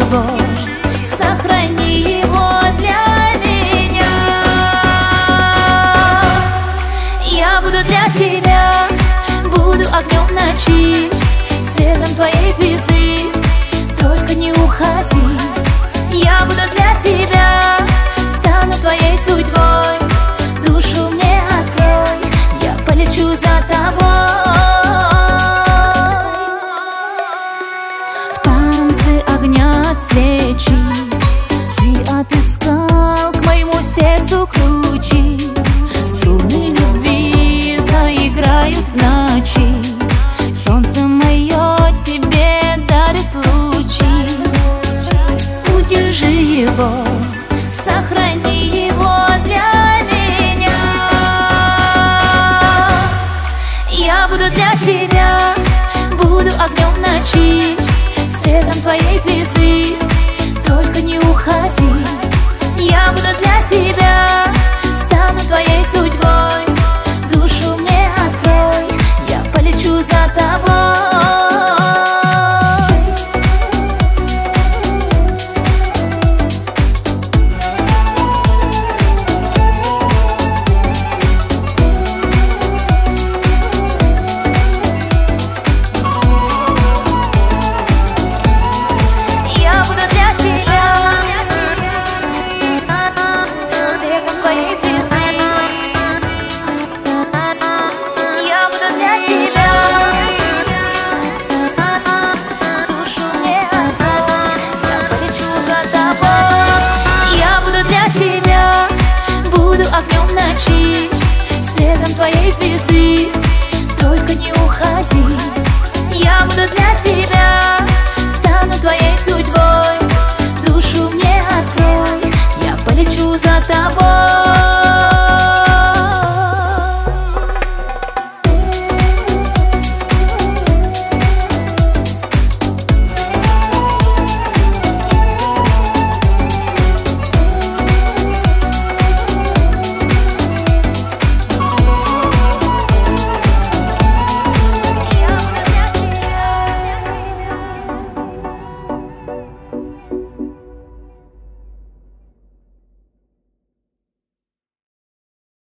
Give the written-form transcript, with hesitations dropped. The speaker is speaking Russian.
его, сохрани его для меня. Я буду для тебя, буду огнем ночи, светом твоей звезды, только не уходи. Я буду для тебя, стану твоей судьбой, душу мне открой, я полечу за тобой. В танце огня от свечи ты отыскал к моему сердцу ключи. Струны любви заиграют в ночи, солнце мое тебе дарит лучи. Удержи его, сохрани его для меня. Я буду для тебя, буду огнем ночи, светом твоей звезды, только не уходи. Я буду для тебя, стану твоей судьбой, душу мне открой, я полечу за тобой. Огнем ночи, светом твоей звезды, только не уходи. Я буду для тебя, стану твоей судьбой, душу мне открой, я полечу за тобой.